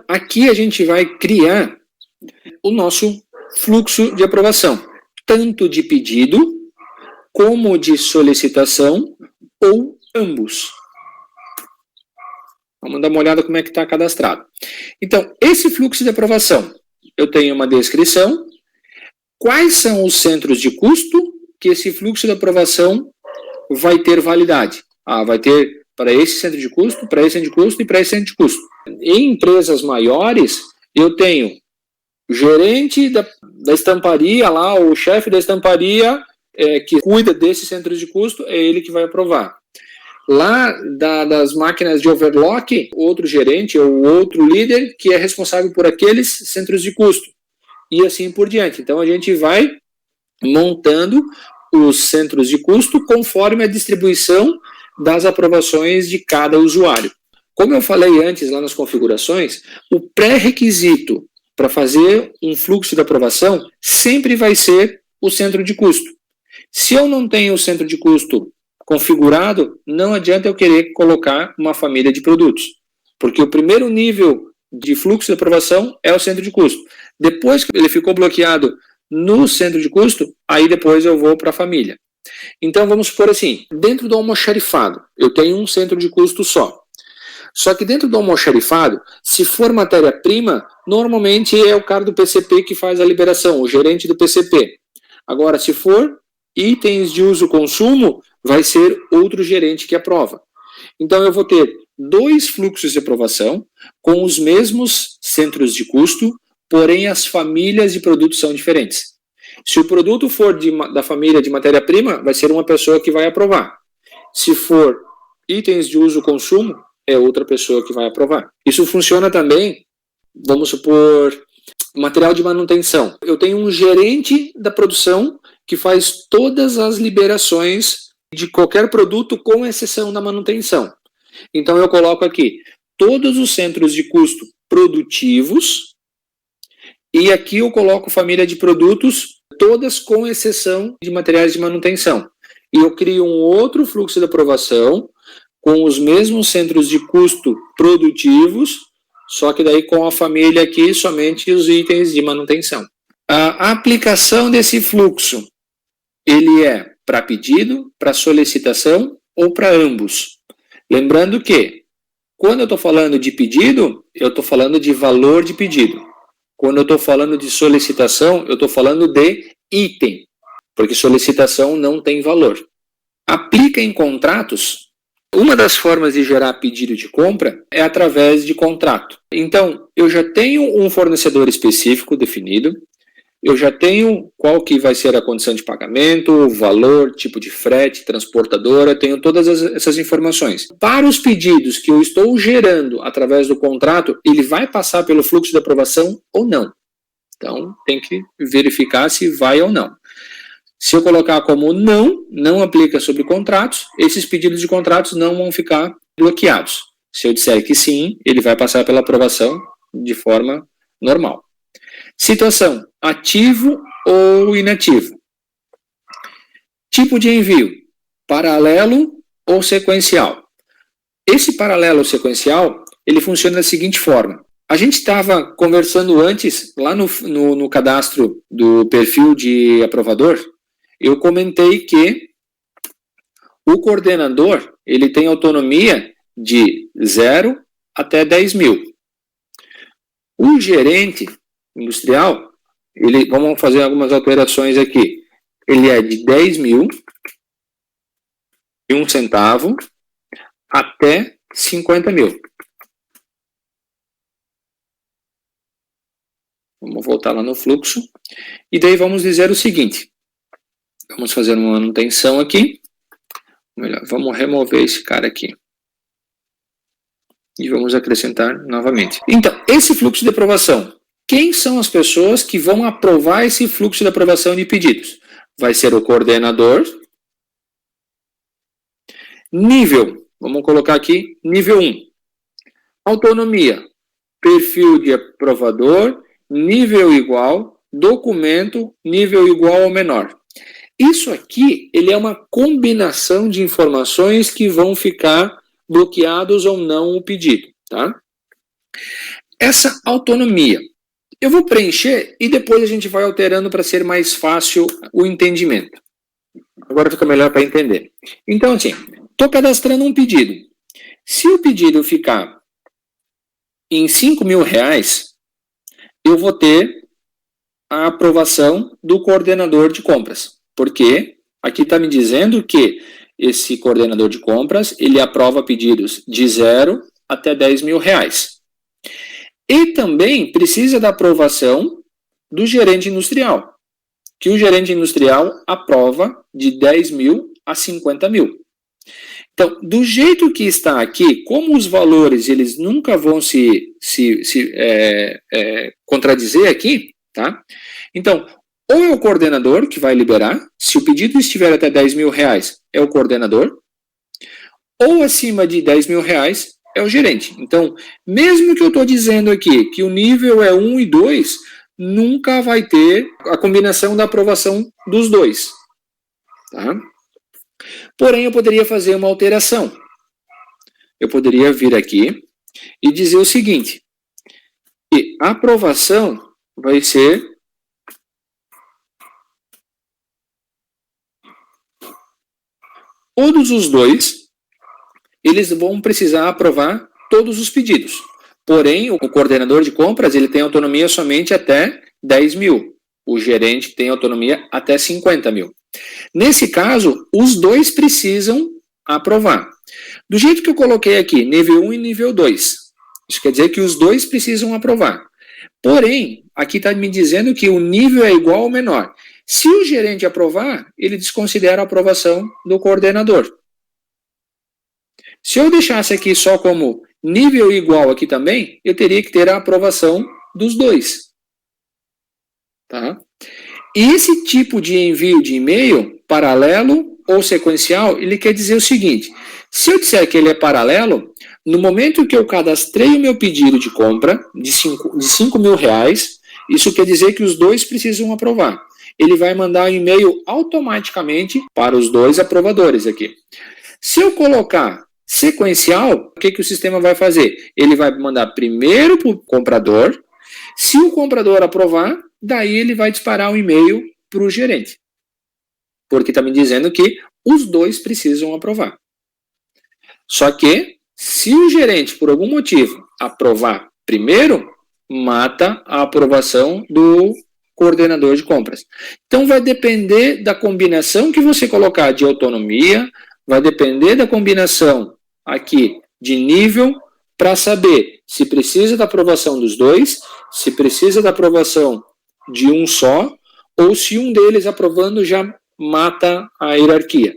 aqui a gente vai criar o nosso fluxo de aprovação, tanto de pedido como de solicitação ou ambos. Vamos dar uma olhada como é que está cadastrado. Então, esse fluxo de aprovação, eu tenho uma descrição, quais são os centros de custo que esse fluxo de aprovação vai ter validade. Vai ter para esse centro de custo, para esse centro de custo e para esse centro de custo. Em empresas maiores, eu tenho o gerente da estamparia lá, o chefe da estamparia que cuida desses centros de custo, é ele que vai aprovar. Lá das máquinas de overlock, outro gerente ou outro líder que é responsável por aqueles centros de custo. E assim por diante. Então a gente vai montando os centros de custo conforme a distribuição das aprovações de cada usuário. Como eu falei antes lá nas configurações, o pré-requisito para fazer um fluxo de aprovação sempre vai ser o centro de custo. Se eu não tenho o centro de custo configurado, não adianta eu querer colocar uma família de produtos, porque o primeiro nível de fluxo de aprovação é o centro de custo. Depois que ele ficou bloqueado no centro de custo, aí depois eu vou para a família. Então vamos supor assim, dentro do almoxarifado, eu tenho um centro de custo só. Só que dentro do almoxarifado, se for matéria-prima, normalmente é o cara do PCP que faz a liberação, o gerente do PCP. Agora, se for itens de uso-consumo, vai ser outro gerente que aprova. Então eu vou ter 2 fluxos de aprovação com os mesmos centros de custo, porém as famílias de produtos são diferentes. Se o produto for da família de matéria-prima, vai ser uma pessoa que vai aprovar. Se for itens de uso-consumo, é outra pessoa que vai aprovar. Isso funciona também, vamos supor, material de manutenção. Eu tenho um gerente da produção que faz todas as liberações de qualquer produto, com exceção da manutenção. Então eu coloco aqui todos os centros de custo produtivos e aqui eu coloco família de produtos, todas com exceção de materiais de manutenção. E eu crio um outro fluxo de aprovação com os mesmos centros de custo produtivos, só que daí com a família aqui somente os itens de manutenção. A aplicação desse fluxo, ele é para pedido, para solicitação ou para ambos. Lembrando que, quando eu estou falando de pedido, eu estou falando de valor de pedido. Quando eu estou falando de solicitação, eu estou falando de item, porque solicitação não tem valor. Aplica em contratos. Uma das formas de gerar pedido de compra é através de contrato. Então, eu já tenho um fornecedor específico definido, eu já tenho qual que vai ser a condição de pagamento, valor, tipo de frete, transportadora, tenho todas essas informações. Para os pedidos que eu estou gerando através do contrato, ele vai passar pelo fluxo de aprovação ou não. Então, tem que verificar se vai ou não. Se eu colocar como não aplica sobre contratos, esses pedidos de contratos não vão ficar bloqueados. Se eu disser que sim, ele vai passar pela aprovação de forma normal. Situação, ativo ou inativo. Tipo de envio, paralelo ou sequencial. Esse paralelo ou sequencial, ele funciona da seguinte forma. A gente estava conversando antes, lá no cadastro do perfil de aprovador, eu comentei que o coordenador, ele tem autonomia de 0 até 10 mil. O gerente industrial, vamos fazer algumas alterações aqui. Ele é de 10 mil e 1 centavo até 50 mil. Vamos voltar lá no fluxo. E daí vamos dizer o seguinte. Vamos fazer uma manutenção aqui. Vamos remover esse cara aqui. E vamos acrescentar novamente. Então, esse fluxo de aprovação. Quem são as pessoas que vão aprovar esse fluxo de aprovação de pedidos? Vai ser o coordenador. Nível. Vamos colocar aqui nível 1. Autonomia. Perfil de aprovador. Nível igual. Documento. Nível igual ou menor. Isso aqui, ele é uma combinação de informações que vão ficar bloqueados ou não o pedido, tá? essa autonomia. Eu vou preencher e depois a gente vai alterando para ser mais fácil o entendimento. Agora fica melhor para entender. Então, assim, estou cadastrando um pedido. Se o pedido ficar em R$5.000, eu vou ter a aprovação do coordenador de compras. Porque aqui está me dizendo que esse coordenador de compras, ele aprova pedidos de 0 até R$10.000. E também precisa da aprovação do gerente industrial, que o gerente industrial aprova de 10.000 a 50.000. Então, do jeito que está aqui, como os valores eles nunca vão se contradizer aqui, tá? Então, ou é o coordenador que vai liberar, se o pedido estiver até R$10.000, é o coordenador, ou acima de R$10.000, é o gerente. Então, mesmo que eu estou dizendo aqui que o nível é 1 e 2, nunca vai ter a combinação da aprovação dos dois. Tá? Porém, eu poderia fazer uma alteração. Eu poderia vir aqui e dizer o seguinte, que a aprovação vai ser todos os dois, eles vão precisar aprovar todos os pedidos. Porém, o coordenador de compras ele tem autonomia somente até 10.000. O gerente tem autonomia até 50.000. Nesse caso, os dois precisam aprovar. Do jeito que eu coloquei aqui, nível 1 e nível 2. Isso quer dizer que os dois precisam aprovar. Porém, aqui está me dizendo que o nível é igual ou menor. Se o gerente aprovar, ele desconsidera a aprovação do coordenador. Se eu deixasse aqui só como nível igual aqui também, eu teria que ter a aprovação dos dois. Tá? E esse tipo de envio de e-mail, paralelo ou sequencial, ele quer dizer o seguinte, se eu disser que ele é paralelo, no momento que eu cadastrei o meu pedido de compra de R$5.000, isso quer dizer que os dois precisam aprovar. Ele vai mandar um e-mail automaticamente para os dois aprovadores aqui. Se eu colocar sequencial, o que o sistema vai fazer? Ele vai mandar primeiro para o comprador, se o comprador aprovar, daí ele vai disparar um e-mail para o gerente. Porque está me dizendo que os dois precisam aprovar. Só que, se o gerente, por algum motivo, aprovar primeiro, mata a aprovação do coordenador de compras. Então, vai depender da combinação que você colocar de autonomia, vai depender da combinação aqui de nível, para saber se precisa da aprovação dos dois, se precisa da aprovação de um só, ou se um deles aprovando já mata a hierarquia.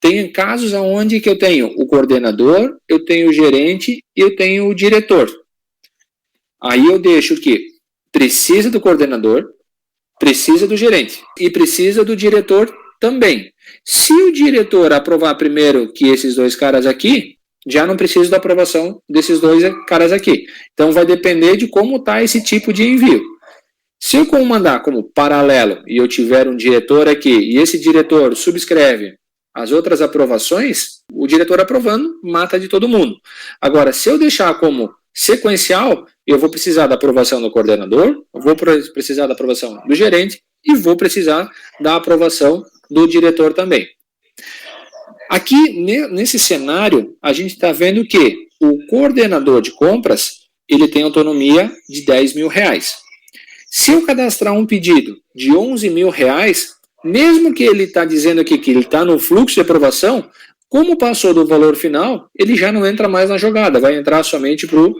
Tem casos onde que eu tenho o coordenador, eu tenho o gerente e eu tenho o diretor. Aí eu deixo que precisa do coordenador, precisa do gerente e precisa do diretor também. Se o diretor aprovar primeiro que esses dois caras aqui, já não precisa da aprovação desses dois caras aqui. Então vai depender de como está esse tipo de envio. Se eu mandar como paralelo e eu tiver um diretor aqui e esse diretor subscreve as outras aprovações, o diretor aprovando mata de todo mundo. Agora, se eu deixar como sequencial, eu vou precisar da aprovação do coordenador, eu vou precisar da aprovação do gerente e vou precisar da aprovação do diretor também. Aqui, nesse cenário, a gente está vendo que o coordenador de compras, ele tem autonomia de R$10.000. Se eu cadastrar um pedido de R$11.000, mesmo que ele está dizendo aqui que ele está no fluxo de aprovação, como passou do valor final, ele já não entra mais na jogada, vai entrar somente para o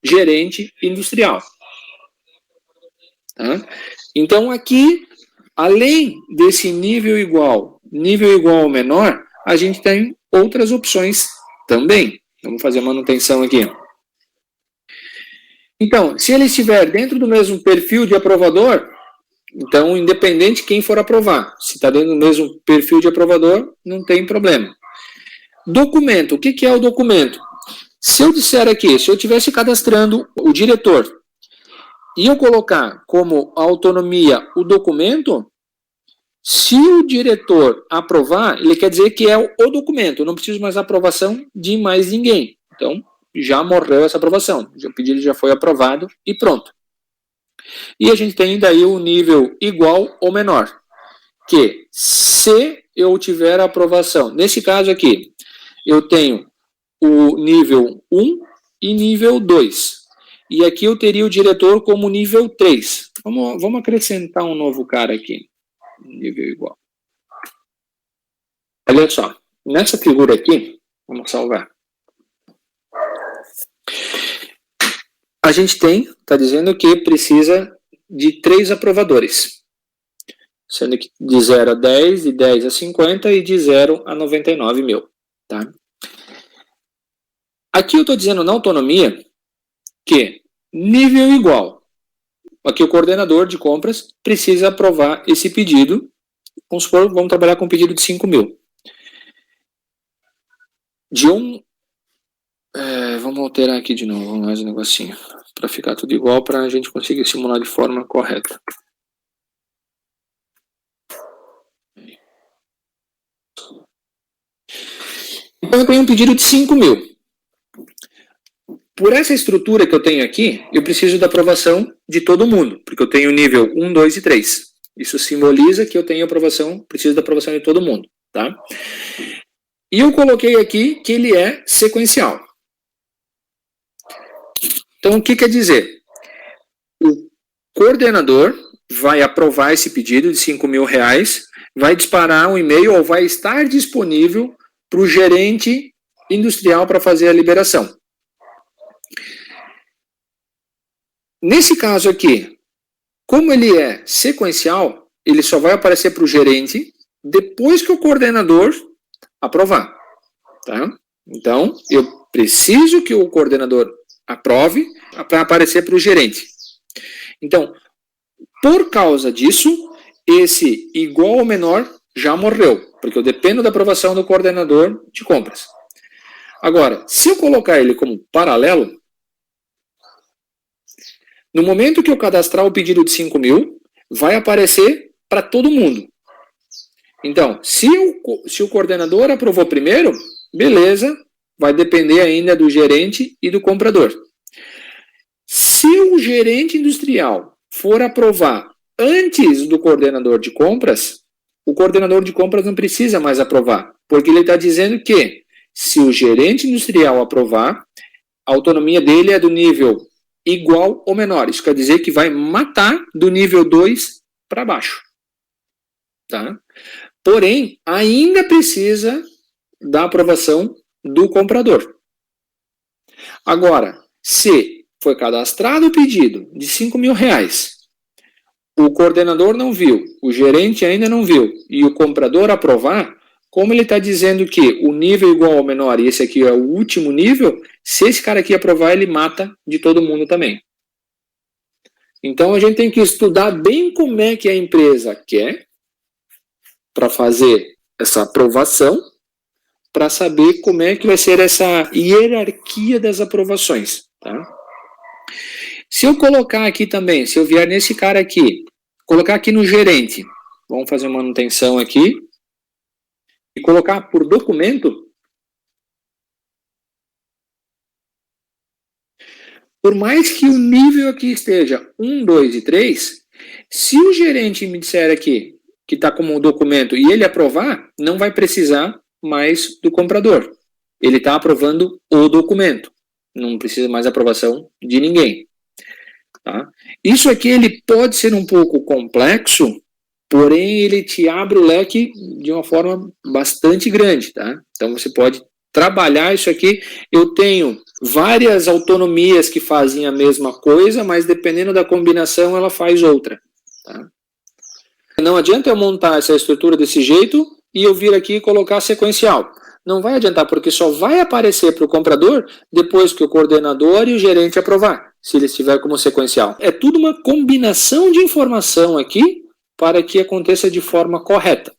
gerente industrial. Tá? Então aqui, além desse nível igual ou menor, a gente tem outras opções também. Vamos fazer a manutenção aqui. Então, se ele estiver dentro do mesmo perfil de aprovador, então, independente quem for aprovar, se está dentro do mesmo perfil de aprovador, não tem problema. Documento, o que é o documento? Se eu disser aqui, se eu estivesse cadastrando o diretor e eu colocar como autonomia o documento, se o diretor aprovar, ele quer dizer que é o documento, eu não preciso mais aprovação de mais ninguém. Então, já morreu essa aprovação. O pedido já foi aprovado e pronto. E a gente tem daí o nível igual ou menor, que se eu tiver a aprovação, nesse caso aqui, eu tenho o nível 1 e nível 2. E aqui eu teria o diretor como nível 3. Vamos acrescentar um novo cara aqui, nível igual. Olha só, nessa figura aqui, vamos salvar. A gente está dizendo que precisa de 3 aprovadores. Sendo que de 0 a 10, de 10 a 50 e de 0 a 99 mil. Tá? Aqui eu estou dizendo na autonomia que nível igual. Aqui o coordenador de compras precisa aprovar esse pedido. Vamos supor, vamos trabalhar com um pedido de 5 mil. Vamos alterar aqui de novo, mais um negocinho, para ficar tudo igual, para a gente conseguir simular de forma correta. Então eu tenho um pedido de 5 mil. Por essa estrutura que eu tenho aqui, eu preciso da aprovação de todo mundo, porque eu tenho nível 1, 2 e 3. Isso simboliza que eu tenho aprovação, preciso da aprovação de todo mundo. Tá? E eu coloquei aqui que ele é sequencial. Então, o que quer dizer? O coordenador vai aprovar esse pedido de 5 mil reais, vai disparar um e-mail ou vai estar disponível para o gerente industrial para fazer a liberação. Nesse caso aqui, como ele é sequencial, ele só vai aparecer para o gerente depois que o coordenador aprovar. Tá? Então, eu preciso que o coordenador aprove para aparecer para o gerente. Então, por causa disso, esse igual ou menor já morreu, porque eu dependo da aprovação do coordenador de compras. Agora, se eu colocar ele como paralelo, no momento que eu cadastrar o pedido de 5 mil, vai aparecer para todo mundo. Então, se o coordenador aprovou primeiro, beleza, vai depender ainda do gerente e do comprador. Se o gerente industrial for aprovar antes do coordenador de compras, o coordenador de compras não precisa mais aprovar, porque ele está dizendo que se o gerente industrial aprovar, a autonomia dele é do nível igual ou menor. Isso quer dizer que vai matar do nível 2 para baixo. Tá? Porém, ainda precisa da aprovação do comprador. Agora, se foi cadastrado o pedido de 5 mil reais, o coordenador não viu, o gerente ainda não viu, e o comprador aprovar, como ele está dizendo que o nível igual ou menor, e esse aqui é o último nível, se esse cara aqui aprovar, ele mata de todo mundo também. Então, a gente tem que estudar bem como é que a empresa quer para fazer essa aprovação, para saber como é que vai ser essa hierarquia das aprovações. Tá? Se eu colocar aqui também, se eu vier nesse cara aqui, colocar aqui no gerente, vamos fazer uma manutenção aqui, e colocar por documento, por mais que o nível aqui esteja 1, 2 e 3, se o gerente me disser aqui que está como documento e ele aprovar, não vai precisar mais do comprador. Ele está aprovando o documento. Não precisa mais aprovação de ninguém. Tá? Isso aqui ele pode ser um pouco complexo, porém ele te abre o leque de uma forma bastante grande. Tá? Então você pode trabalhar isso aqui. Eu tenho várias autonomias que fazem a mesma coisa, mas dependendo da combinação ela faz outra. Tá? Não adianta eu montar essa estrutura desse jeito e eu vir aqui e colocar sequencial. Não vai adiantar, porque só vai aparecer para o comprador depois que o coordenador e o gerente aprovar, se ele estiver como sequencial. É tudo uma combinação de informação aqui para que aconteça de forma correta.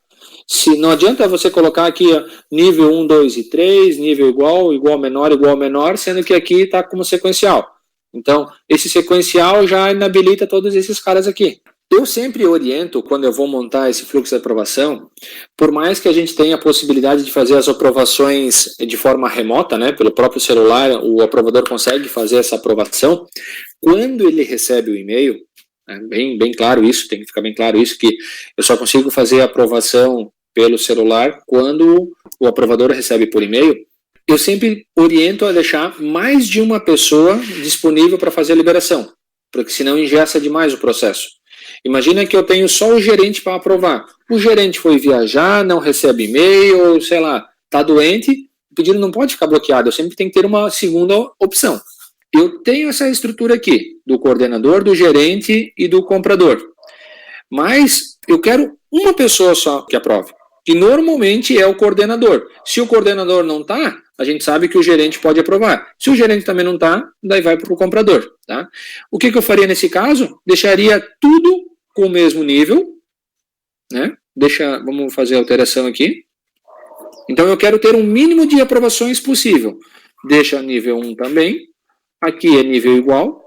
Se não adianta você colocar aqui nível 1, 2 e 3, nível igual, igual menor, sendo que aqui está como sequencial. Então, esse sequencial já inabilita todos esses caras aqui. Eu sempre oriento, quando eu vou montar esse fluxo de aprovação, por mais que a gente tenha a possibilidade de fazer as aprovações de forma remota, né, pelo próprio celular, o aprovador consegue fazer essa aprovação, quando ele recebe o e-mail, né, bem claro isso, tem que ficar bem claro isso, que eu só consigo fazer a aprovação pelo celular quando o aprovador recebe por e-mail. Eu sempre oriento a deixar mais de uma pessoa disponível para fazer a liberação, porque senão engessa demais o processo. Imagina que eu tenho só o gerente para aprovar. O gerente foi viajar, não recebe e-mail, ou sei lá, está doente, o pedido não pode ficar bloqueado, eu sempre tenho que ter uma segunda opção. Eu tenho essa estrutura aqui, do coordenador, do gerente e do comprador. Mas eu quero uma pessoa só que aprove, que normalmente é o coordenador. Se o coordenador não está, a gente sabe que o gerente pode aprovar. Se o gerente também não está, daí vai para o comprador. Tá? O que eu faria nesse caso? Deixaria tudo com o mesmo nível. Né? Vamos fazer a alteração aqui. Então eu quero ter um mínimo de aprovações possível. Deixa nível 1 também. Aqui é nível igual.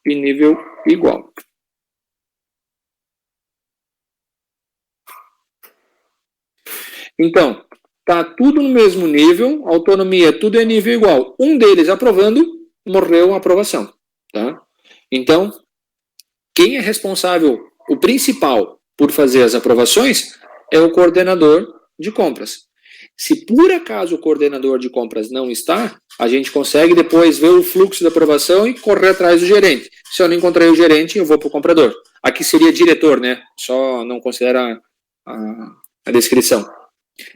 E nível igual. Então, tá tudo no mesmo nível, autonomia, tudo é nível igual. Um deles aprovando, morreu a aprovação. Tá? Então, quem é responsável, o principal, por fazer as aprovações é o coordenador de compras. Se por acaso o coordenador de compras não está, a gente consegue depois ver o fluxo da aprovação e correr atrás do gerente. Se eu não encontrei o gerente, eu vou para o comprador. Aqui seria diretor, né? Só não considera a descrição.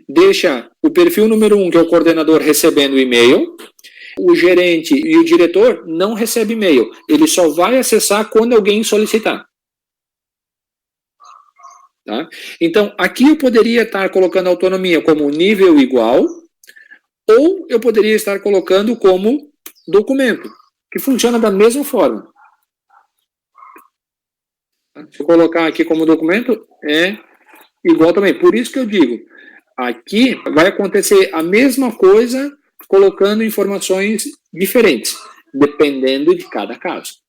Deixa o perfil número 1, que é o coordenador, recebendo o e-mail. O gerente e o diretor não recebem e-mail. Ele só vai acessar quando alguém solicitar. Tá? Então, aqui eu poderia estar colocando a autonomia como nível igual, ou eu poderia estar colocando como documento, que funciona da mesma forma. Se eu colocar aqui como documento, é igual também. Por isso que eu digo, aqui vai acontecer a mesma coisa, colocando informações diferentes, dependendo de cada caso.